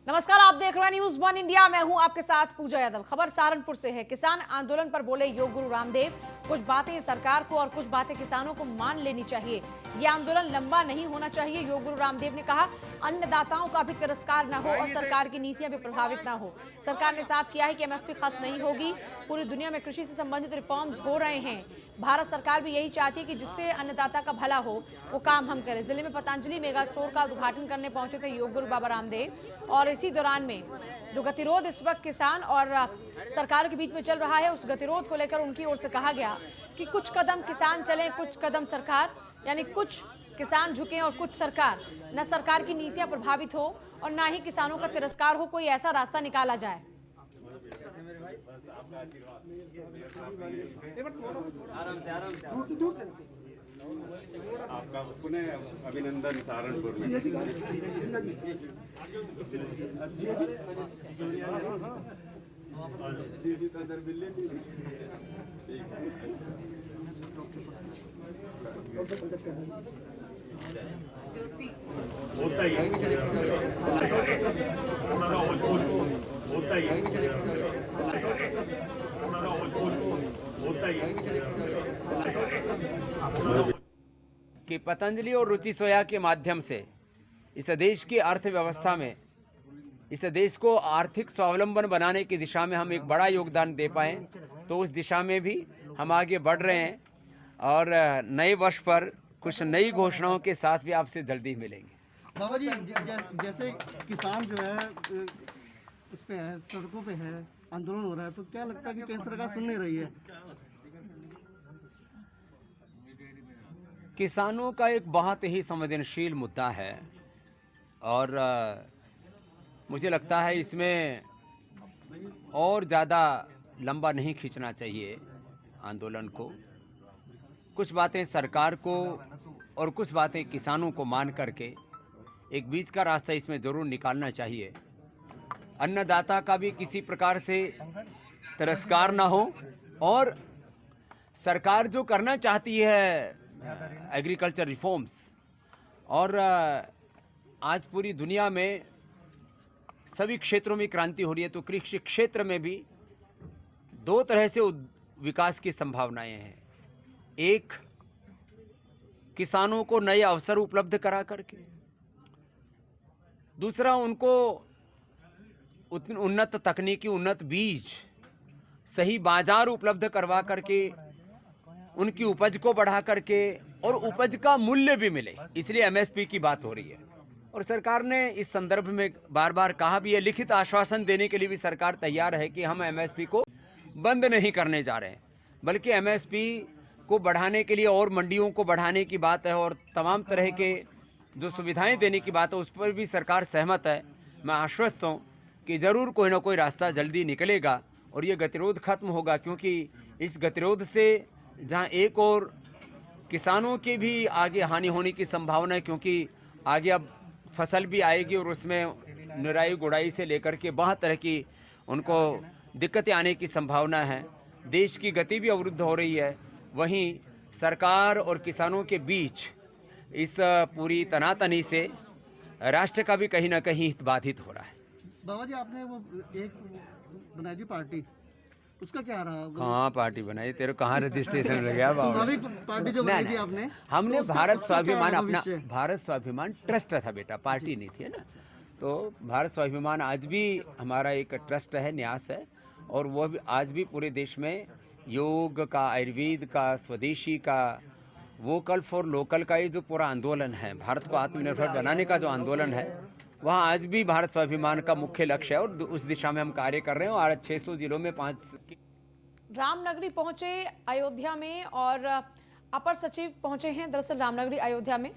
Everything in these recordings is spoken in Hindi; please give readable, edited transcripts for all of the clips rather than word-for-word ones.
नमस्कार, आप देख रहे हैं न्यूज वन इंडिया। मैं हूं आपके साथ पूजा यादव। खबर सहारनपुर से है। किसान आंदोलन पर बोले योग गुरु रामदेव, कुछ बातें सरकार को और कुछ बातें किसानों को मान लेनी चाहिए। ये आंदोलन लंबा नहीं होना चाहिए। योग गुरु रामदेव ने कहा अन्नदाताओं का भी तिरस्कार न हो और सरकार की नीतियां भी प्रभावित न हो। सरकार ने साफ किया है कि एमएसपी खत्म नहीं होगी। पूरी दुनिया में कृषि से संबंधित रिफॉर्म्स हो रहे हैं। भारत सरकार भी यही चाहती है कि जिससे अन्नदाता का भला हो वो काम हम करें। जिले में पतंजलि मेगा स्टोर का उद्घाटन करने पहुंचे थे योग गुरु बाबा रामदेव और इसी दौरान में जो गतिरोध इस वक्त किसान और सरकार के बीच में चल रहा है, उस गतिरोध को लेकर उनकी ओर से कहा गया कि कुछ कदम किसान चलें, कुछ कदम सरकार, यानी कुछ किसान झुकें और कुछ सरकार। न सरकार की नीतियां प्रभावित हो और न ही किसानों का तिरस्कार हो। कोई ऐसा रास्ता निकाला जाए। आपका पुनः अभिनंदन सहारनपुर में। होता ही होता ही कि पतंजलि और रुचि सोया के माध्यम से इस देश की अर्थव्यवस्था में, इस देश को आर्थिक स्वावलंबन बनाने की दिशा में हम एक बड़ा योगदान दे पाएँ, तो उस दिशा में भी हम आगे बढ़ रहे हैं और नए वर्ष पर कुछ नई घोषणाओं के साथ भी आपसे जल्दी मिलेंगे। बाबा जी, जैसे किसान जो है उस पे है, सड़कों पे है, आंदोलन हो रहा है, तो क्या लगता है कि केंद्र सरकार सुन नहीं रही है? किसानों का एक बहुत ही संवेदनशील मुद्दा है और मुझे लगता है इसमें और ज़्यादा लंबा नहीं खींचना चाहिए आंदोलन को। कुछ बातें सरकार को और कुछ बातें किसानों को मान करके एक बीच का रास्ता इसमें ज़रूर निकालना चाहिए। अन्नदाता का भी किसी प्रकार से तिरस्कार ना हो और सरकार जो करना चाहती है एग्रीकल्चर रिफॉर्म्स, और आज पूरी दुनिया में सभी क्षेत्रों में क्रांति हो रही है, तो कृषि क्षेत्र में भी दो तरह से विकास की संभावनाएं हैं। एक, किसानों को नए अवसर उपलब्ध करा करके, दूसरा उनको उन्नत तकनीकी, उन्नत बीज, सही बाजार उपलब्ध करवा करके उनकी उपज को बढ़ा करके और उपज का मूल्य भी मिले, इसलिए एमएसपी की बात हो रही है। और सरकार ने इस संदर्भ में बार बार कहा भी है, लिखित आश्वासन देने के लिए भी सरकार तैयार है कि हम एमएसपी को बंद नहीं करने जा रहे हैं, बल्कि एमएसपी को बढ़ाने के लिए और मंडियों को बढ़ाने की बात है और तमाम तरह के जो सुविधाएं देने की बात है उस पर भी सरकार सहमत है। मैं आश्वस्त हूँ कि ज़रूर कोई ना कोई रास्ता जल्दी निकलेगा और ये गतिरोध खत्म होगा, क्योंकि इस गतिरोध से जहाँ एक और किसानों के भी आगे हानि होने की संभावना है, क्योंकि आगे अब फसल भी आएगी और उसमें निराई गुड़ाई से लेकर के बहुत तरह की उनको दिक्कतें आने की संभावना है। देश की गति भी अवरुद्ध हो रही है। वहीं सरकार और किसानों के बीच इस पूरी तनातनी से राष्ट्र का भी कहीं ना कहीं हित बाधित हो रहा है। बाबा जी, आपने वो एक बनाई थी पार्टी, उसका क्या रहा? कहाँ पार्टी बनाई? तेरे कहाँ रजिस्ट्रेशन लग गया बाबा? अभी पार्टी जो बनाई थी आपने, हमने तो भारत स्वाभिमान, क्या अपना भविष्य? भारत स्वाभिमान ट्रस्ट था बेटा, पार्टी नहीं थी, है ना। तो भारत स्वाभिमान आज भी हमारा एक ट्रस्ट है, न्यास है, और वो भी आज भी पूरे देश में योग का, आयुर्वेद का, स्वदेशी का, वोकल फॉर लोकल का ये जो पूरा आंदोलन है, भारत को आत्मनिर्भर बनाने का जो आंदोलन है, वहाँ आज भी भारत स्वाभिमान का मुख्य लक्ष्य है और उस दिशा में हम कार्य कर रहे हैं। और 600 जिलों में 5 रामनगरी पहुंचे अयोध्या में और अपर सचिव पहुंचे हैं। दरअसल रामनगरी अयोध्या में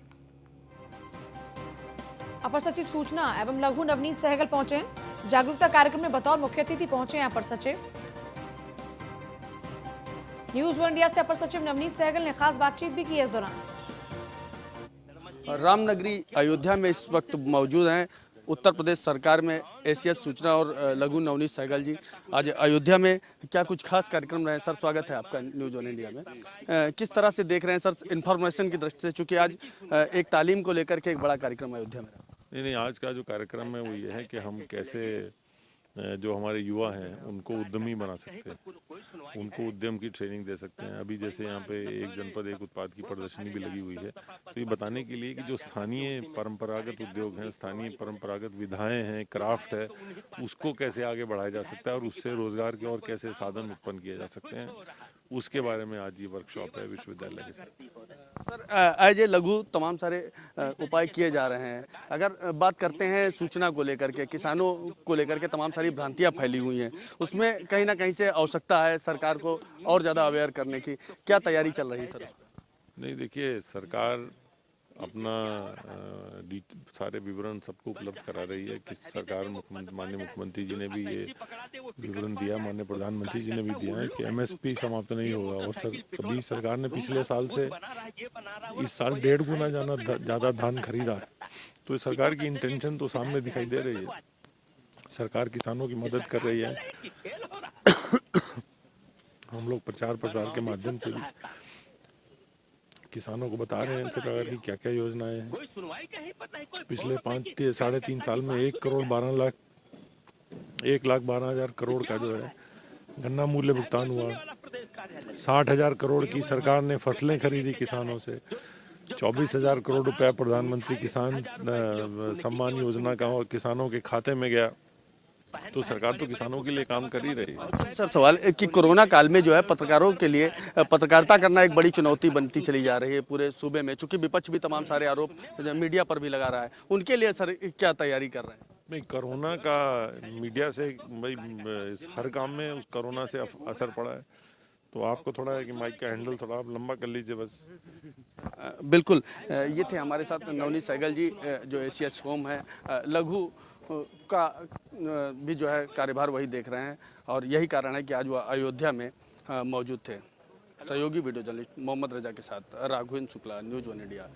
अपर सचिव सूचना एवं लघु नवनीत सहगल पहुंचे हैं। जागरूकता कार्यक्रम में बतौर मुख्य अतिथि पहुंचे हैं अपर सचिव। न्यूज वन इंडिया से अपर सचिव नवनीत सहगल ने खास बातचीत भी की इस दौरान। रामनगरी अयोध्या में इस वक्त मौजूद हैं उत्तर प्रदेश सरकार में एसीएस सूचना और लघु नवनीत सहगल जी। आज अयोध्या में क्या कुछ खास कार्यक्रम रहे? सर, स्वागत है आपका न्यूज वन इंडिया में। किस तरह से देख रहे हैं सर इन्फॉर्मेशन की दृष्टि से, चूंकि आज एक तालीम को लेकर के एक बड़ा कार्यक्रम अयोध्या में रहा? नहीं, आज का जो कार्यक्रम है वो ये है कि हम कैसे जो हमारे युवा हैं उनको उद्यमी बना सकते हैं, उनको उद्यम की ट्रेनिंग दे सकते हैं। अभी जैसे यहाँ पे एक जनपद एक उत्पाद की प्रदर्शनी भी लगी हुई है, तो ये बताने के लिए कि जो स्थानीय परंपरागत उद्योग हैं, स्थानीय परंपरागत विधाएं हैं, क्राफ्ट है, उसको कैसे आगे बढ़ाया जा सकता है और उससे रोजगार के और कैसे साधन उत्पन्न किए जा सकते हैं, उसके बारे में आज ये वर्कशॉप है विश्वविद्यालय के साथ। सर एज ए लघु तमाम सारे उपाय किए जा रहे हैं। अगर बात करते हैं सूचना को लेकर के, किसानों को लेकर के तमाम सारी भ्रांतियां फैली हुई हैं, उसमें कहीं ना कहीं से आवश्यकता है सरकार को और ज़्यादा अवेयर करने की। क्या तैयारी चल रही है सर? नहीं, देखिए, सरकार अपना सारे विवरण सबको उपलब्ध करा रही है कि सरकार माननीय मुख्यमंत्री जी ने भी ये विवरण दिया, माननीय प्रधानमंत्री जी ने भी दिया है कि एमएसपी समाप्त नहीं होगा। और कभी सरकार ने पिछले साल से इस साल 1.5 गुना ज़्यादा धान खरीदा है, तो सरकार की इंटेंशन तो सामने दिखाई दे रही है। सरकार किसानों की मदद कर रही है। हम लोग प्रचार प्रसार के माध्यम से भी किसानों को बता रहे हैं सरकार की क्या क्या योजनाएं हैं। पिछले 3.5 साल में 1,12,00,000 करोड़ का जो है गन्ना मूल्य भुगतान हुआ। 60,000 करोड़ की सरकार ने फसलें खरीदी किसानों से। 24,000 करोड़ रुपया प्रधानमंत्री किसान सम्मान योजना का और किसानों के खाते में गया। तो सरकार तो किसानों के लिए काम कर ही रही है। सर सवाल कि कोरोना काल में जो है पत्रकारों के लिए पत्रकारिता करना एक बड़ी चुनौती बनती चली जा रही है पूरे सूबे में, चूंकि विपक्ष भी तमाम सारे आरोप मीडिया पर भी लगा रहा है, उनके लिए सर क्या तैयारी कर रहे हैं? नहीं, कोरोना का मीडिया से भाई हर काम में उस कोरोना से असर पड़ा है, तो आपको थोड़ा है कि माइक का हैंडल थोड़ा आप लंबा कर लीजिए बस। बिल्कुल, ये थे हमारे साथ नवनीत सहगल जी जो एसीएस होम है लघु का भी जो है कार्यभार वही देख रहे हैं, और यही कारण है कि आज वो अयोध्या में मौजूद थे। सहयोगी वीडियो जर्नलिस्ट मोहम्मद रजा के साथ राघवेंद्र शुक्ला, न्यूज़ 1 इंडिया।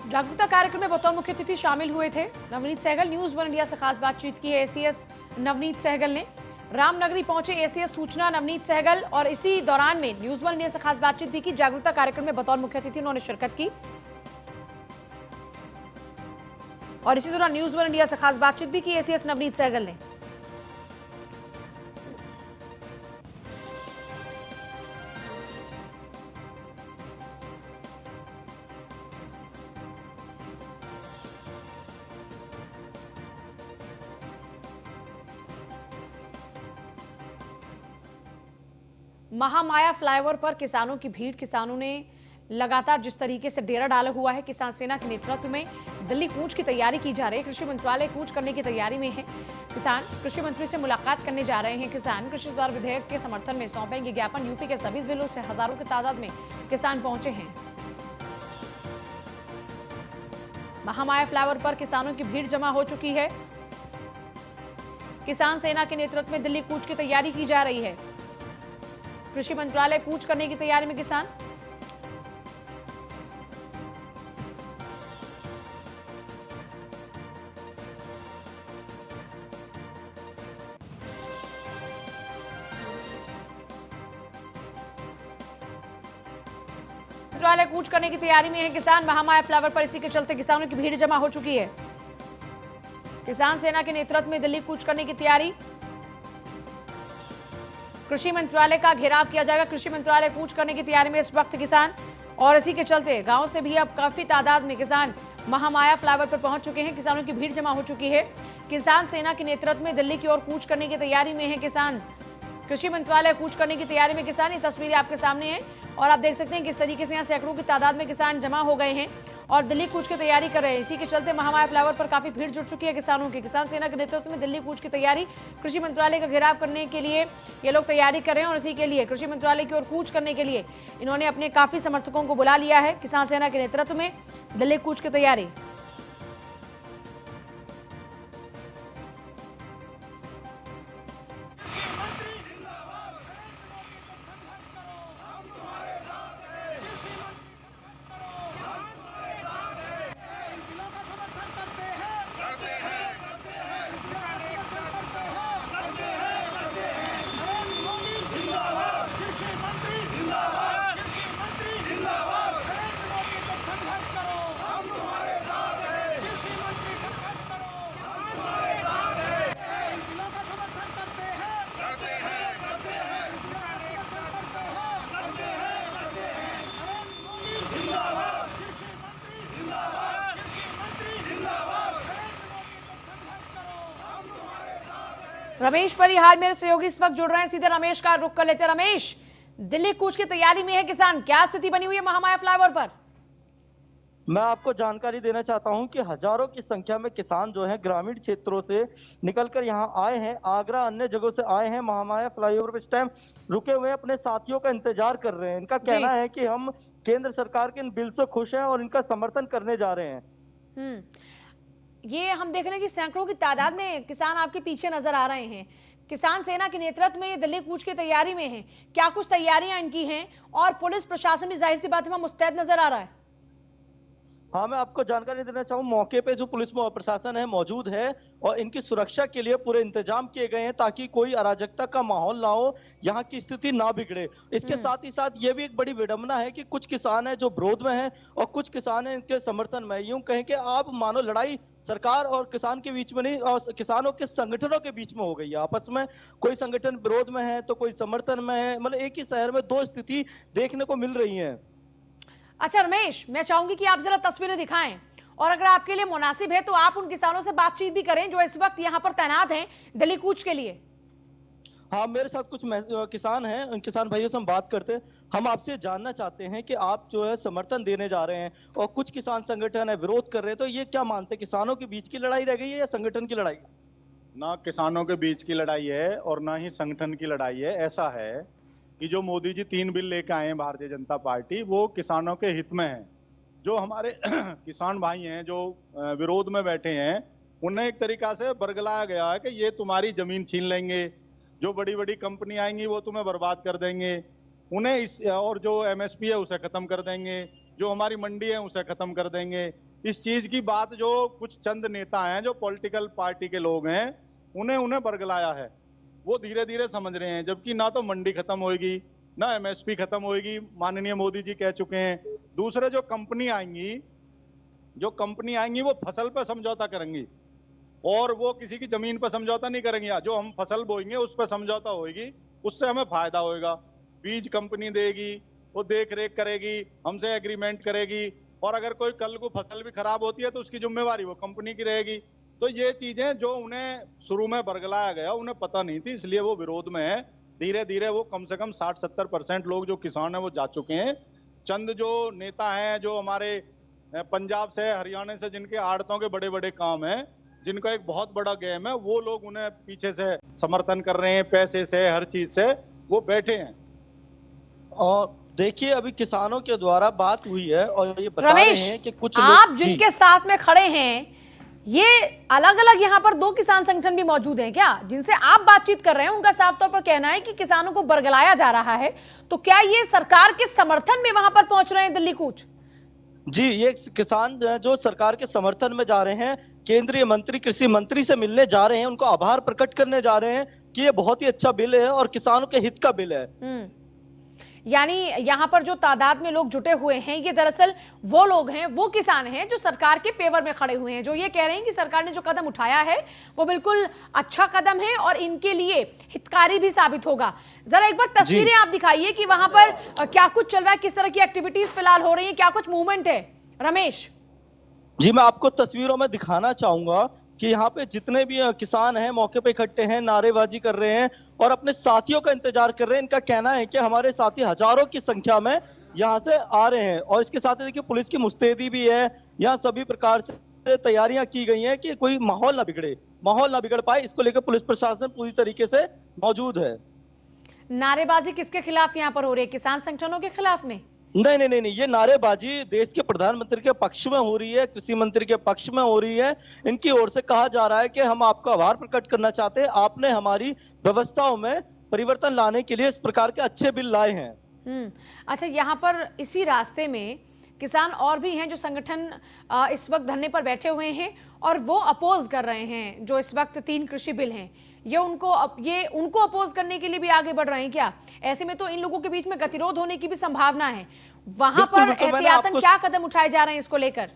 जागरूकता कार्यक्रम में बतौर मुख्य अतिथि शामिल हुए थे नवनीत सहगल। न्यूज़ 1 इंडिया से खास बातचीत की है एसीएस नवनीत सहगल ने। रामनगरी पहुंचे एसीएस सूचना नवनीत सहगल, और इसी दौरान में न्यूज़ 1 इंडिया से खास बातचीत भी की। जागरूकता कार्यक्रम में बतौर मुख्य अतिथि उन्होंने शिरकत की, और इसी दौरान न्यूज़ 1 इंडिया से खास बातचीत भी की एसीएस नवनीत सहगल ने। महामाया फ्लाईओवर पर किसानों की भीड़। किसानों ने लगातार जिस तरीके से डेरा डाला हुआ है, किसान सेना के नेतृत्व में दिल्ली कूच की तैयारी की जा रही है। कृषि मंत्रालय कूच करने की तैयारी में है। किसान कृषि मंत्री से मुलाकात करने जा रहे हैं। किसान कृषि सुधार विधेयक के समर्थन में सौंपेंगे ज्ञापन। यूपी के सभी जिलों से हजारों की तादाद में किसान पहुंचे हैं। महामाया फ्लाईओवर पर किसानों की भीड़ जमा हो चुकी है। किसान सेना के नेतृत्व में दिल्ली कूच की तैयारी की जा रही है। कृषि मंत्रालय कूच करने की तैयारी में किसान। मंत्रालय कूच करने की तैयारी में है किसान। महामाया फ्लाईओवर पर इसी के चलते किसानों की भीड़ जमा हो चुकी है। किसान सेना के नेतृत्व में दिल्ली कूच करने की तैयारी। कृषि मंत्रालय का घेराव किया जाएगा। कृषि मंत्रालय कूच करने की तैयारी में इस वक्त किसान, और इसी के चलते गांव से भी अब काफी तादाद में किसान महामाया फ्लाईओवर पर पहुंच चुके हैं। किसानों की भीड़ जमा हो चुकी है। किसान सेना के नेतृत्व में दिल्ली की ओर कूच करने की तैयारी में है किसान। कृषि मंत्रालय कूच करने की तैयारी में किसान। ये तस्वीरें आपके सामने हैं, और आप देख सकते हैं किस तरीके से यहाँ सैकड़ों की तादाद में किसान जमा हो गए हैं और दिल्ली कूच की तैयारी कर रहे हैं। इसी के चलते महामाया फ्लाईओवर पर काफी भीड़ जुट चुकी है किसानों की। किसान सेना के नेतृत्व में दिल्ली कूच की तैयारी। कृषि मंत्रालय का घेराव करने के लिए ये लोग तैयारी कर रहे हैं, और इसी के लिए कृषि मंत्रालय की ओर कूच करने के लिए इन्होंने अपने काफी समर्थकों को बुला लिया है। किसान सेना के नेतृत्व में दिल्ली कूच की तैयारी। रमेश परिहार मेरे सहयोगी इस वक्त जुड़ रहे हैं, सीधे रमेश का रुख कर लेते हैं। रमेश, दिल्ली कूच की तैयारी में है किसान, क्या स्थिति बनी हुई है महामाया फ्लाईओवर पर? मैं आपको जानकारी देना चाहता हूं कि हजारों की संख्या में किसान जो हैं ग्रामीण क्षेत्रों से निकलकर यहां आए हैं, आगरा अन्य जगहों से आए हैं, महामाया फ्लाईओवर पर इस टाइम रुके हुए हैं, अपने साथियों का इंतजार कर रहे हैं। इनका कहना है कि हम केंद्र सरकार के इन बिल से खुश हैं और इनका समर्थन करने जा रहे हैं। ये हम देख रहे हैं कि सैकड़ों की तादाद में किसान आपके पीछे नजर आ रहे हैं। किसान सेना के नेतृत्व में ये दिल्ली कूच की तैयारी में है, क्या कुछ तैयारियां इनकी हैं? और पुलिस प्रशासन भी जाहिर सी बात है मुस्तैद नजर आ रहा है। हाँ, मैं आपको जानकारी देना चाहूँ, मौके पे जो पुलिस प्रशासन है मौजूद है और इनकी सुरक्षा के लिए पूरे इंतजाम किए गए हैं ताकि कोई अराजकता का माहौल ना हो, यहाँ की स्थिति ना बिगड़े। इसके साथ ही साथ ये भी एक बड़ी विडंबना है कि कुछ किसान हैं जो विरोध में हैं और कुछ किसान हैं इनके समर्थन में। यूं कहें कि आप मानो लड़ाई सरकार और किसान के बीच में नहीं, और किसानों के संगठनों के बीच में हो गई है आपस में। कोई संगठन विरोध में है तो कोई समर्थन में है, मतलब एक ही शहर में दो स्थिति देखने को मिल रही है। अच्छा रमेश, मैं चाहूंगी कि आप जरा तस्वीरें दिखाएं और अगर आपके लिए मुनासिब है तो आप उन किसानों से बातचीत भी करें जो इस वक्त यहाँ पर तैनात हैं दिल्ली कूच के लिए। हाँ, मेरे साथ कुछ किसान हैं, उन किसान भाइयों से हम बात करते हैं। हम आपसे जानना चाहते हैं कि आप जो है समर्थन देने जा रहे हैं और कुछ किसान संगठन है विरोध कर रहे हैं, तो ये क्या मानते हैं, किसानों के बीच की लड़ाई रह गई है या संगठन की लड़ाई? ना किसानों के बीच की लड़ाई है और ना ही संगठन की लड़ाई है। ऐसा है कि जो मोदी जी 3 बिल लेकर आए हैं भारतीय जनता पार्टी, वो किसानों के हित में है। जो हमारे किसान भाई हैं जो विरोध में बैठे हैं, उन्हें एक तरीका से बरगलाया गया है कि ये तुम्हारी जमीन छीन लेंगे, जो बड़ी बड़ी कंपनी आएंगी वो तुम्हें बर्बाद कर देंगे, उन्हें इस और जो एमएसपी है उसे खत्म कर देंगे, जो हमारी मंडी है उसे खत्म कर देंगे। इस चीज की बात जो कुछ चंद नेता हैं जो पॉलिटिकल पार्टी के लोग हैं उन्हें बरगलाया है, वो धीरे धीरे समझ रहे हैं। जबकि ना तो मंडी खत्म होगी ना एमएसपी खत्म होगी, माननीय मोदी जी कह चुके हैं। दूसरे जो कंपनी आएंगी वो फसल पे समझौता करेंगी और वो किसी की जमीन पर समझौता नहीं करेंगी। जो हम फसल बोएंगे उस पर समझौता होगी, उससे हमें फायदा होगा। बीज कंपनी देगी, वो देख रेख करेगी, हमसे एग्रीमेंट करेगी, और अगर कोई कल को फसल भी खराब होती है तो उसकी जिम्मेवारी वो कंपनी की रहेगी। तो ये चीजें जो उन्हें शुरू में बरगलाया गया उन्हें पता नहीं थी, इसलिए वो विरोध में है। धीरे धीरे वो कम से कम 60-70% लोग जो किसान हैं वो जा चुके हैं। चंद जो नेता हैं जो हमारे पंजाब से हरियाणा से जिनके आड़तों के बड़े बड़े काम हैं, जिनका एक बहुत बड़ा गेम है, वो लोग उन्हें पीछे से समर्थन कर रहे हैं, पैसे से हर चीज से वो बैठे हैं। और देखिए, अभी किसानों के द्वारा बात हुई है और ये बता रहे हैं कि कुछ आप जिनके साथ में खड़े हैं, ये अलग अलग यहाँ पर 2 किसान संगठन भी मौजूद हैं क्या, जिनसे आप बातचीत कर रहे हैं? उनका साफ तौर पर कहना है कि किसानों को बरगलाया जा रहा है। तो क्या ये सरकार के समर्थन में वहां पर पहुंच रहे हैं दिल्ली कूच? जी, ये किसान जो सरकार के समर्थन में जा रहे हैं, केंद्रीय मंत्री कृषि मंत्री से मिलने जा रहे हैं, उनको आभार प्रकट करने जा रहे हैं कि ये बहुत ही अच्छा बिल है और किसानों के हित का बिल है। यानी यहाँ पर जो तादाद में लोग जुटे हुए हैं, ये दरअसल वो लोग हैं, वो किसान हैं जो सरकार के फेवर में खड़े हुए हैं, जो ये कह रहे हैं कि सरकार ने जो कदम उठाया है वो बिल्कुल अच्छा कदम है और इनके लिए हितकारी भी साबित होगा। जरा एक बार तस्वीरें आप दिखाइए कि वहां पर क्या कुछ चल रहा है, किस तरह की एक्टिविटीज फिलहाल हो रही है, क्या कुछ मूवमेंट है रमेश? जी, मैं आपको तस्वीरों में दिखाना चाहूंगा कि यहाँ पे जितने भी किसान हैं मौके पे इकट्ठे हैं, नारेबाजी कर रहे हैं और अपने साथियों का इंतजार कर रहे हैं। इनका कहना है कि हमारे साथी हजारों की संख्या में यहाँ से आ रहे हैं और इसके साथ ही देखिए पुलिस की मुस्तैदी भी है। यहाँ सभी प्रकार से तैयारियां की गई हैं कि कोई माहौल ना बिगड़ पाए, इसको लेकर पुलिस प्रशासन पूरी तरीके से मौजूद है। नारेबाजी किसके खिलाफ यहाँ पर हो रही है? किसान संगठनों के खिलाफ में? नहीं, ये नारेबाजी देश के प्रधानमंत्री के पक्ष में हो रही है, कृषि मंत्री के पक्ष में हो रही है। इनकी ओर से कहा जा रहा है कि हम आपका आभार प्रकट करना चाहते हैं, आपने हमारी व्यवस्थाओं में परिवर्तन लाने के लिए इस प्रकार के अच्छे बिल लाए हैं। अच्छा, यहाँ पर इसी रास्ते में किसान और भी हैं जो संगठन इस वक्त धरने पर बैठे हुए हैं और वो अपोज कर रहे हैं जो इस वक्त 3 कृषि बिल हैं। ये उनको अपोज करने के लिए भी आगे बढ़ रहे हैं क्या? ऐसे में तो इन लोगों के बीच में गतिरोध होने की भी संभावना है। वहां पर एहतियातन क्या कदम उठाए जा रहे हैं इसको लेकर?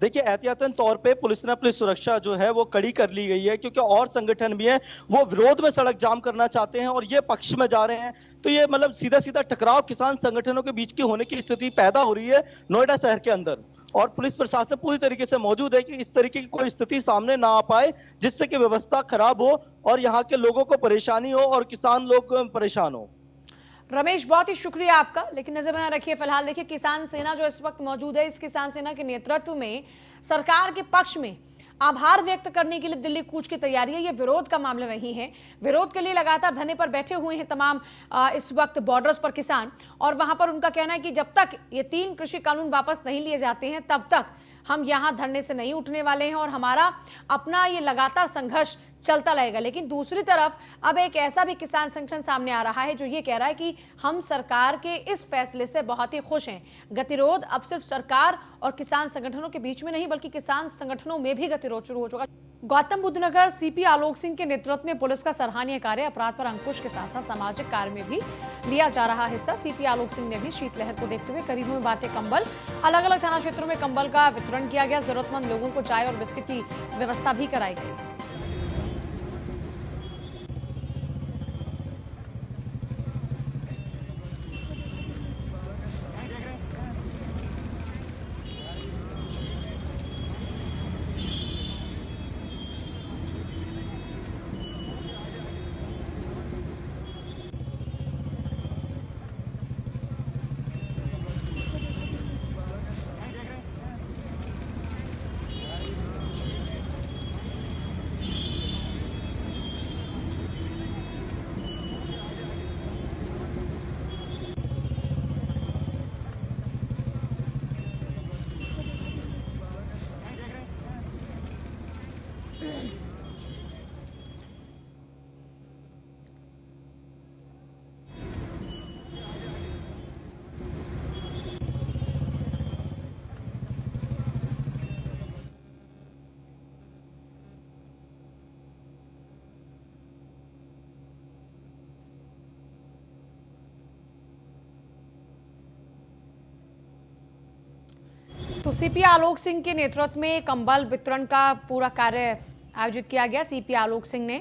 देखिए, एहतियातन तौर पे पुलिस ने अपनी सुरक्षा जो है वो कड़ी कर ली गई है, क्योंकि और संगठन भी हैं वो विरोध में सड़क जाम करना चाहते हैं और ये पक्ष में जा रहे हैं। तो ये मतलब सीधा सीधा टकराव किसान संगठनों के बीच की होने की स्थिति पैदा हो रही है नोएडा शहर के अंदर। और पुलिस प्रशासन पूरी तरीके से मौजूद है कि इस तरीके की कोई स्थिति सामने ना आ पाए जिससे कि व्यवस्था खराब हो और यहाँ के लोगों को परेशानी हो और किसान लोग परेशान हो। रमेश, बहुत ही शुक्रिया आपका, लेकिन नजर बनाए रखिए। फिलहाल देखिए, किसान सेना जो इस वक्त मौजूद है, इस किसान सेना के नेतृत्व में सरकार के पक्ष में आभार व्यक्त करने के लिए दिल्ली कूच की तैयारी है। ये विरोध का मामला नहीं है। विरोध के लिए लगातार धरने पर बैठे हुए हैं तमाम इस वक्त बॉर्डर्स पर किसान, और वहां पर उनका कहना है कि जब तक ये 3 कृषि कानून वापस नहीं लिए जाते हैं तब तक हम यहां धरने से नहीं उठने वाले हैं और हमारा अपना ये लगातार संघर्ष चलता रहेगा। लेकिन दूसरी तरफ अब एक ऐसा भी किसान संगठन सामने आ रहा है जो ये कह रहा है कि हम सरकार के इस फैसले से बहुत ही खुश हैं। गतिरोध अब सिर्फ सरकार और किसान संगठनों के बीच में नहीं बल्कि किसान संगठनों में भी गतिरोध शुरू हो चुका। गौतम बुद्ध नगर सीपी आलोक सिंह के नेतृत्व में पुलिस का सराहनीय कार्य, अपराध पर अंकुश के साथ साथ सामाजिक कार्य में भी लिया जा रहा हिस्सा। सीपी आलोक सिंह ने भी शीतलहर को देखते हुए गरीबों में बांटे कंबल। अलग अलग थाना क्षेत्रों में कंबल का वितरण किया गया। जरूरतमंद लोगों को चाय और बिस्किट की व्यवस्था भी कराई गई। तो सीपी आलोक सिंह के नेतृत्व में कंबल वितरण का पूरा कार्य आयोजित किया गया। सीपी आलोक सिंह ने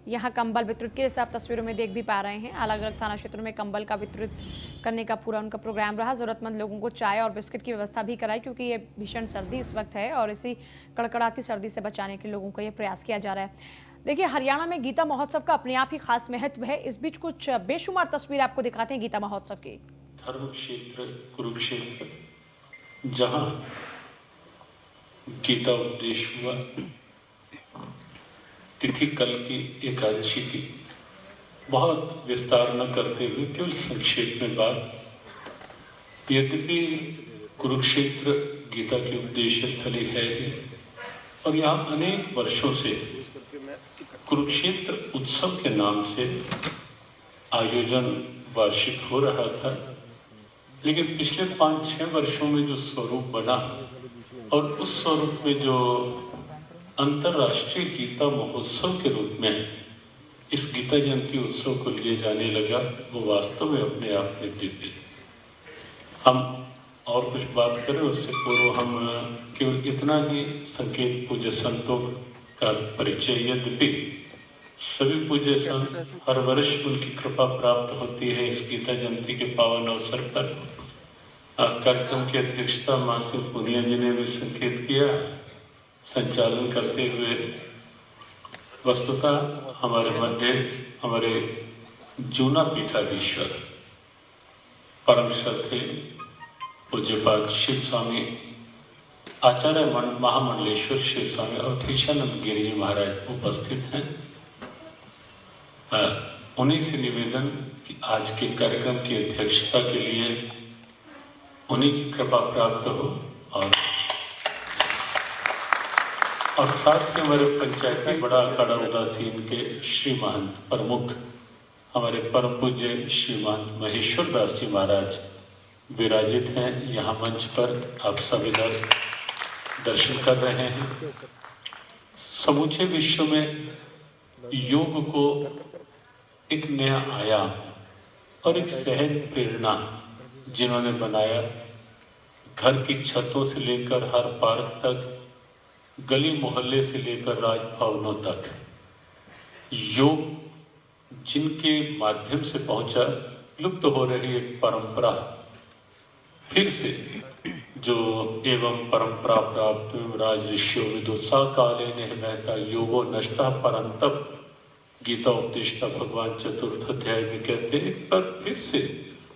यहां कंबल वितरित किए, जैसे आप तस्वीरों में देख भी पा रहे हैं। अलग अलग थाना क्षेत्रों में कंबल का वितरित करने का पूरा उनका प्रोग्राम रहा। जरूरतमंद लोगों को चाय और बिस्किट की व्यवस्था भी कराई, क्योंकि ये भीषण सर्दी इस वक्त है और इसी कड़कड़ाती सर्दी से बचाने के लोगों का ये प्रयास किया जा रहा है। देखिए, हरियाणा में गीता महोत्सव का अपने आप ही खास महत्व है। इस बीच कुछ बेशुमार तस्वीर आपको दिखाते हैं गीता महोत्सव की। धर्म क्षेत्र कुरुक्षेत्र, जहां गीता उपदेश हुआ, तिथि कल की एकादशी की। बहुत विस्तार न करते हुए केवल संक्षेप में बात, यद्यपि कुरुक्षेत्र गीता की उपदेश स्थली है ही, और यहाँ अनेक वर्षों से कुरुक्षेत्र उत्सव के नाम से आयोजन वार्षिक हो रहा था, लेकिन पिछले 5-6 वर्षों में जो स्वरूप बना और उस स्वरूप में जो अंतर्राष्ट्रीय गीता महोत्सव के रूप में इस गीता जयंती उत्सव को लिए जाने लगा, वो वास्तव में अपने आप में दिव्य। हम और कुछ बात करें उससे पूर्व हम केवल इतना ही संकेत पूज्य संतों का परिचय, यद्यपि सभी पूज्य संत हर वर्ष उनकी कृपा प्राप्त होती है। इस गीता जयंती के पावन अवसर पर कार्यक्रम की अध्यक्षता मां सिंह पुनिया जी ने भी संकेत किया, संचालन करते हुए। वस्तुतः हमारे मध्य हमारे जूना पीठाधीश्वर परम श्रद्धेय पूज्यपाद शिव स्वामी आचार्य महामंडलेश्वर शिव स्वामी अवधेशानंद गिरी जी महाराज उपस्थित हैं। उन्हीं से निवेदन कि आज के कार्यक्रम की अध्यक्षता के लिए उन्हीं की कृपा प्राप्त हो, और साथ में हमारे पंचायती बड़ा अखाड़ा उदासीन के श्री महंत प्रमुख हमारे परम पूज्य श्रीमान महेश्वर दास जी महाराज विराजित हैं यहाँ मंच पर। आप सब इधर दर्शन कर रहे हैं। समूचे विश्व में योग को एक नया आयाम और एक सहज प्रेरणा जिन्होंने बनाया, घर की छतों से लेकर हर पार्क तक, गली मोहल्ले से लेकर राजभवनों तक, योग जिनके माध्यम से पहुंचा, लुप्त हो रही एक परंपरा फिर से जो एवं परंपरा प्राप्त राजऋष्यो विदुषा काले महता योगो नष्टा परंतप गीता उपदेष्टा भगवान चतुर्थ अध्याय में कहते हैं। एक बार फिर से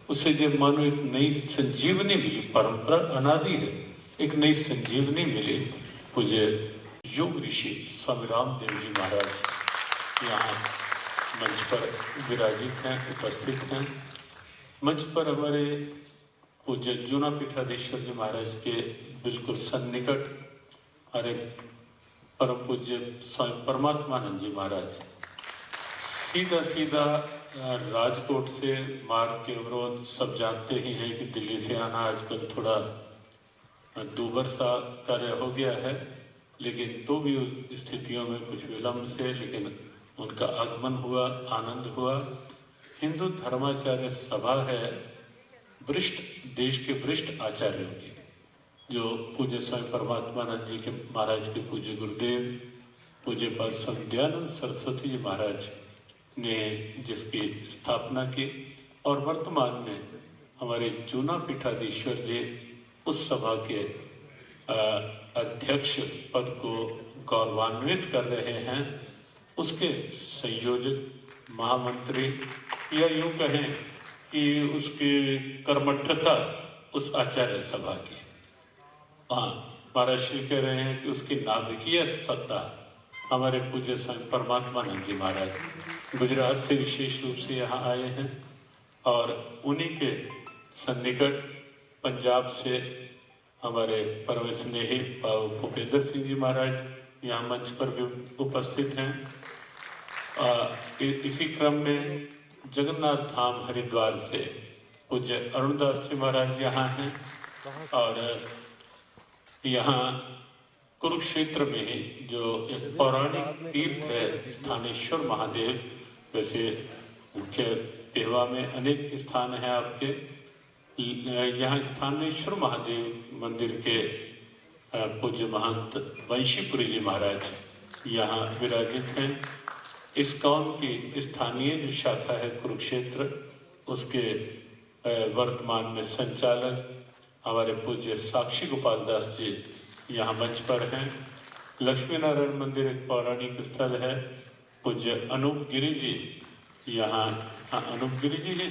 उसे जब मानो एक नई संजीवनी मिली, परंपरा अनादि है, एक नई संजीवनी मिली। पूज्य योग ऋषि स्वामी रामदेव जी महाराज यहाँ मंच पर विराजित हैं, उपस्थित हैं। मंच पर हमारे पूज्य जूना पीठाधीश्वर जी महाराज के बिल्कुल सन्निकट हमारे परम पूज्य स्वामी परमात्मानंद जी महाराज सीधा सीधा राजकोट से मार्ग के अवरोध, सब जानते ही हैं कि दिल्ली से आना आजकल थोड़ा दूभर सा कार्य हो गया है, लेकिन तो भी उस स्थितियों में कुछ विलंब से लेकिन उनका आगमन हुआ, आनंद हुआ। हिंदू धर्माचार्य सभा है वरिष्ठ, देश के वरिष्ठ आचार्यों की, जो पूज्य स्वामी परमात्मानंद जी के महाराज के पूज्य गुरुदेव पूज्य पाद स्वामी दयानंद सरस्वती जी महाराज ने जिसकी स्थापना की, और वर्तमान में हमारे जूना पीठाधीश्वर जी उस सभा के अध्यक्ष पद को गौरवान्वित कर रहे हैं। उसके संयोजक महामंत्री, या यूँ कहें कि उसकी कर्मठता उस आचार्य सभा की, हाँ महाराज श्री कह रहे हैं कि उसकी नाभिकीय सत्ता हमारे पूज्य स्वामी परमात्मानंद जी महाराज गुजरात से विशेष रूप से यहाँ आए हैं, और उन्हीं के सन्निकट पंजाब से हमारे परम स्नेही भूपेंद्र सिंह जी महाराज यहाँ मंच पर भी उपस्थित हैं। इसी क्रम में जगन्नाथ धाम हरिद्वार से पूज्य अरुणदास जी महाराज यहाँ हैं, और यहाँ कुरुक्षेत्र में ही जो एक पौराणिक तीर्थ है स्थानेश्वर महादेव, वैसे मुख्य पेहवा में अनेक स्थान हैं आपके, यहाँ स्थानेश्वर महादेव मंदिर के पूज्य महंत वंशीपुरी जी महाराज यहाँ विराजित हैं। इस्कॉन की स्थानीय जो शाखा है कुरुक्षेत्र, उसके वर्तमान में संचालक हमारे पूज्य साक्षी गोपाल दास जी यहाँ मंच पर हैं। लक्ष्मी नारायण मंदिर एक पौराणिक स्थल है, पूज्य अनूप गिरी जी यहाँ, अनूप गिरी जी हैं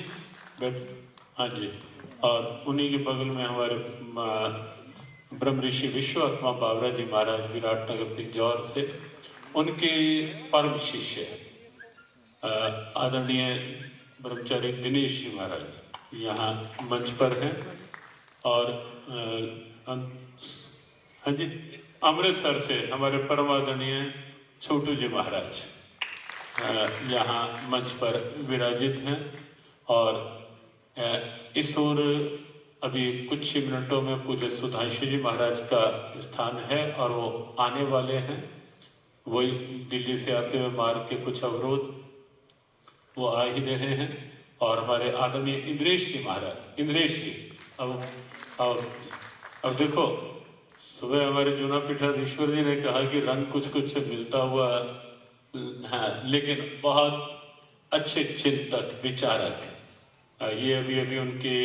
बट हाँ जी, और उन्हीं के बगल में हमारे ब्रह्म ऋषि विश्वात्मा बावरा जी महाराज विराटनगर पिंजौर से, उनके परम शिष्य आदरणीय ब्रह्मचारी दिनेश जी महाराज यहाँ मंच पर हैं। और हाँ जी, अमृतसर से हमारे परम आदरणीय छोटू जी महाराज यहाँ मंच पर विराजित हैं। और इस ओर अभी कुछ ही मिनटों में पूज्य सुधांशु जी महाराज का स्थान है, और वो आने वाले हैं। वही दिल्ली से आते हुए मार्ग के कुछ अवरोध वो आ ही रहे हैं। और हमारे आदरणीय इंद्रेश जी महाराज, इंद्रेश जी अब देखो, सुबह हमारे जूना पीठाधीश्वर जी ने कहा कि रंग कुछ कुछ मिलता हुआ है, लेकिन बहुत अच्छे चिंतक विचारक, ये अभी उनके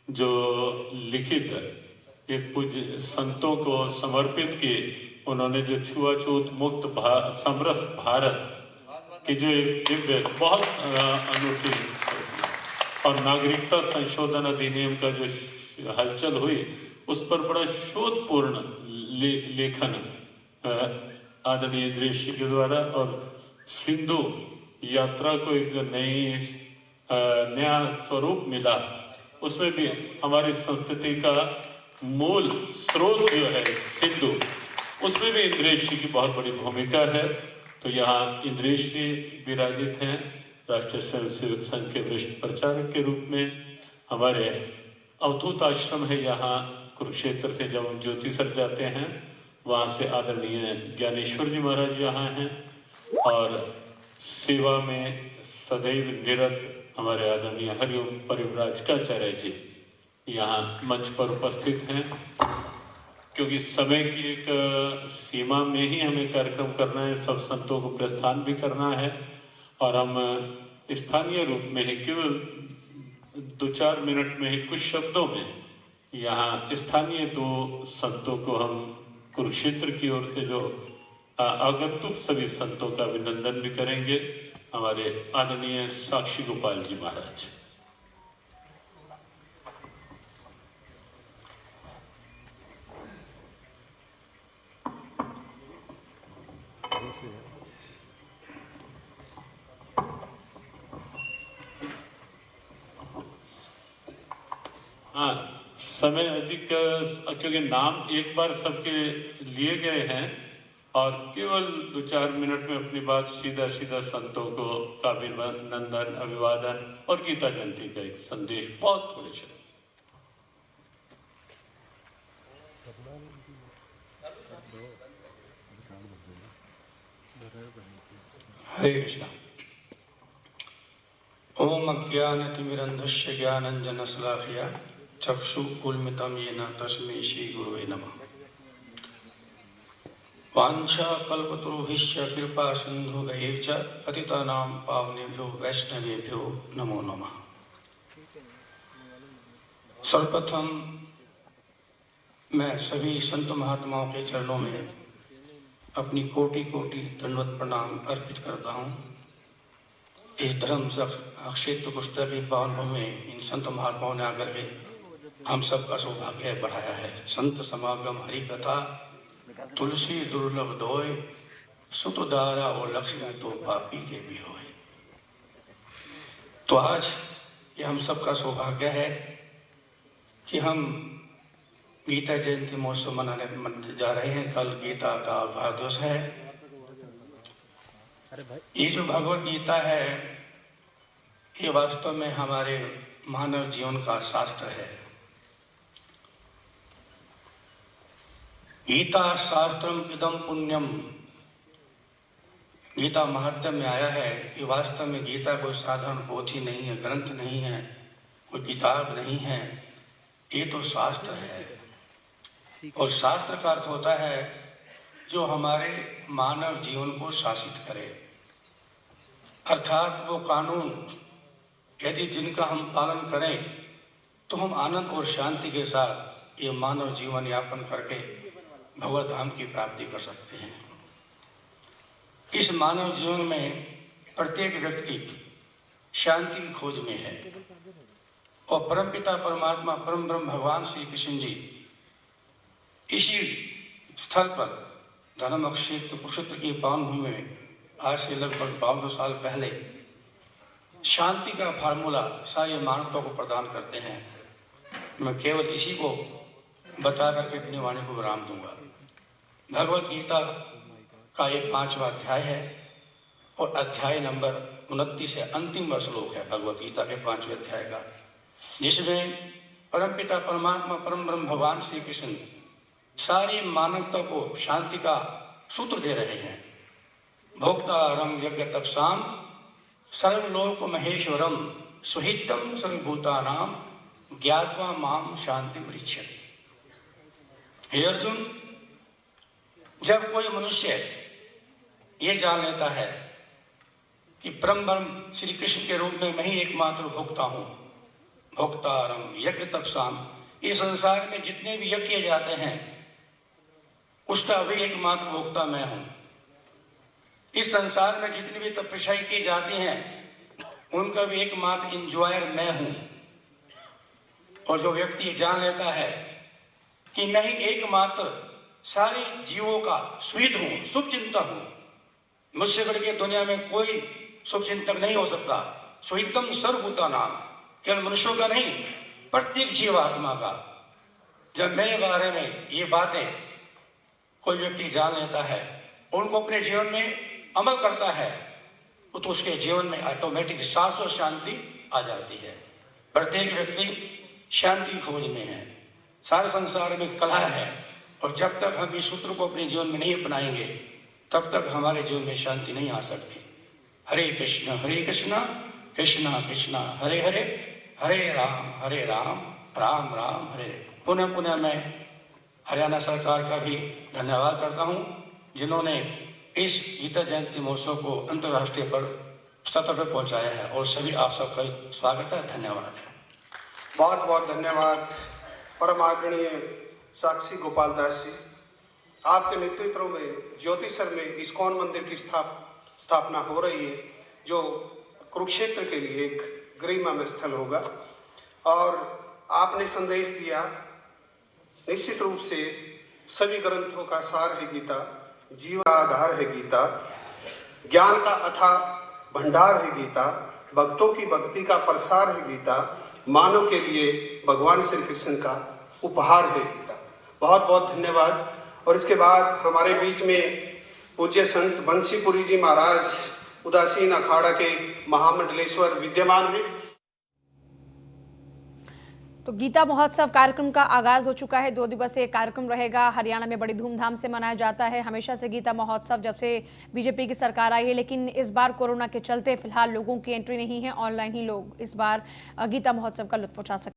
जो लिखित ये पूज्य संतों को समर्पित किए, उन्होंने जो छुआछूत मुक्त समरस भारत की जो एक दिव्य बहुत अनूठी और नागरिकता संशोधन अधिनियम का जो हलचल हुई, उस पर बड़ा शोधपूर्ण लेखन आदरणीय इंद्रेश जी के द्वारा, और सिंधु यात्रा को एक नया स्वरूप मिला। उसमें भी हमारी संस्कृति का मूल स्रोत जो है सिंधु, उसमें भी इंद्रेश जी की बहुत बड़ी भूमिका है। तो यहाँ इंद्रेश जी विराजित हैं राष्ट्रीय स्वयंसेवक संघ के वरिष्ठ प्रचारक के रूप में। हमारे अवधूत आश्रम है यहाँ कुरुक्षेत्र से जब हम ज्योति सर जाते हैं, वहाँ से आदरणीय ज्ञानेश्वर जी महाराज यहाँ हैं। और सेवा में सदैव निरत हमारे आदरणीय हरिओम परिव्राजकाचार्य जी यहाँ मंच पर उपस्थित हैं। क्योंकि समय की एक सीमा में ही हमें कार्यक्रम करना है, सब संतों को प्रस्थान भी करना है, और हम स्थानीय रूप में ही केवल 2-4 मिनट में ही कुछ शब्दों में यहाँ स्थानीय 2 संतों को हम कुरुक्षेत्र की ओर से जो आगंतुक सभी संतों का अभिनंदन भी करेंगे। हमारे आदरणीय साक्षी गोपाल जी महाराज। हाँ, समय अधिक क्योंकि नाम एक बार सबके लिए गए हैं और केवल 2-4 मिनट में अपनी बात सीधा संतों को का अभिनंदन, अभिवादन और गीता जयंती का एक संदेश बहुत थोड़े शब्द। हरे कृष्णा। ओम अज्ञानतिमिरन्धस्य ज्ञानञ्जनशलाकया चक्षुरुन्मीलितं येन तस्मै श्री गुरुवे नमः। वाञ्छाकल्पतरुभ्यश्च कृपा सिन्धुभ्यैव च पतितानां पावनेभ्यो वैष्णवेभ्यो नमो नमः। सर्वप्रथम मैं सभी संत महात्माओं के चरणों में अपनी कोटि दंडवत प्रणाम अर्पित करता हूँ। इस धर्म क्षेत्र पुस्तक की पावन भूमि में इन संत महात्माओं ने आकर के हम सबका सौभाग्य बढ़ाया है। संत समागम हरि कथा तुलसी दुर्लभ दोय सुत दारा और लक्ष्मी तो पापी के भी होए। तो आज ये हम सबका सौभाग्य है कि हम गीता जयंती महोत्सव मनाने जा रहे हैं। कल गीता का भागवत है। ये जो भगवत गीता है ये वास्तव में हमारे मानव जीवन का शास्त्र है। गीता शास्त्रम इदम पुण्यम। गीता महात्म्य में आया है कि वास्तव में गीता कोई साधारण पोथी नहीं है, ग्रंथ नहीं है, कोई किताब नहीं है, ये तो शास्त्र है। और शास्त्र का अर्थ होता है जो हमारे मानव जीवन को शासित करे, अर्थात वो कानून यदि जिनका हम पालन करें तो हम आनंद और शांति के साथ ये मानव जीवन यापन करके भगवत धाम की प्राप्ति कर सकते हैं। इस मानव जीवन में प्रत्येक व्यक्ति शांति की खोज में है और परमपिता परमात्मा परम ब्रह्म भगवान श्री कृष्ण जी इसी स्थल पर धर्म क्षेत्र कुरुक्षेत्र की पावन भूमि में आज से लगभग 52 साल पहले शांति का फार्मूला सारे मानवता को प्रदान करते हैं। मैं केवल इसी को बता करके अपनी वाणी को विराम दूंगा। भगवत गीता का ये 5वां अध्याय है और अध्याय नंबर 29 से अंतिम श्लोक है भगवत गीता के 5वें अध्याय का, जिसमें परमपिता परमात्मा परम ब्रह्म भगवान श्री कृष्ण सारी मानवता को शांति का सूत्र दे रहे हैं। भोक्तारम यज्ञ तपसाम सर्वलोक महेश्वरम सुहितम सर्वभूतानाम ज्ञात्वा माम शांति मृच्छति। हे अर्जुन, जब कोई मनुष्य ये जान लेता है कि परम ब्रह्म श्री कृष्ण के रूप में मैं ही एकमात्र भोक्ता हूँ, भोक्तारम यज्ञ तपसाम, इस संसार में जितने भी यज्ञ किए जाते हैं उसका भी एकमात्र भोक्ता मैं हूँ। इस संसार में जितनी भी तपस्याएं की जाती हैं उनका भी एकमात्र इंजॉयर मैं हूँ। और जो व्यक्ति जान लेता है कि मैं ही एकमात्र सारे जीवों का सुहित हूँ, शुभचिंतक हूँ, मुझसे बढ़ के दुनिया में कोई शुभचिंतक नहीं हो सकता। सुहितम सर्वभूतानाम, केवल मनुष्यों का नहीं, प्रत्येक जीवात्मा का। जब मेरे बारे में ये बातें कोई व्यक्ति जान लेता है और उनको अपने जीवन में अमल करता है तो उसके जीवन में ऑटोमेटिक शाश्वत शांति आ जाती है। प्रत्येक व्यक्ति शांति की खोज में है। सारे संसार में कलह है और जब तक हम इस सूत्र को अपने जीवन में नहीं अपनाएंगे तब तक हमारे जीवन में शांति नहीं आ सकती। हरे कृष्ण कृष्ण कृष्ण हरे हरे, हरे राम राम राम हरे। पुनः पुनः मैं हरियाणा सरकार का भी धन्यवाद करता हूं जिन्होंने इस गीता जयंती महोत्सव को अंतर्राष्ट्रीय पर स्तर पर पहुंचाया है। और सभी आप सबका स्वागत है, धन्यवाद है। बहुत बहुत धन्यवाद परम आदरणीय साक्षी गोपाल दास जी, आपके नेतृत्व में ज्योतिसर में इस्कॉन मंदिर की स्थापना हो रही है, जो कुरुक्षेत्र के लिए एक गरिमामय स्थल होगा। और आपने संदेश दिया, निश्चित रूप से सभी ग्रंथों का सार है गीता, जीवन का आधार है गीता, ज्ञान का अथाह भंडार है गीता, भक्तों की भक्ति का प्रसार है गीता, मानव के लिए भगवान श्री कृष्ण का उपहार है गीता। बहुत बहुत धन्यवाद। और इसके बाद हमारे बीच में पूज्य संत बंसीपुरी जी महाराज उदासीन अखाड़ा के महामंडलेश्वर विद्यमान हैं। तो गीता महोत्सव कार्यक्रम का आगाज हो चुका है। 2 दिवसीय कार्यक्रम रहेगा। हरियाणा में बड़ी धूमधाम से मनाया जाता है हमेशा से गीता महोत्सव, जब से बीजेपी की सरकार आई है। लेकिन इस बार कोरोना के चलते फिलहाल लोगों की एंट्री नहीं है, ऑनलाइन ही लोग इस बार गीता महोत्सव का लुत्फ उठा सकते हैं।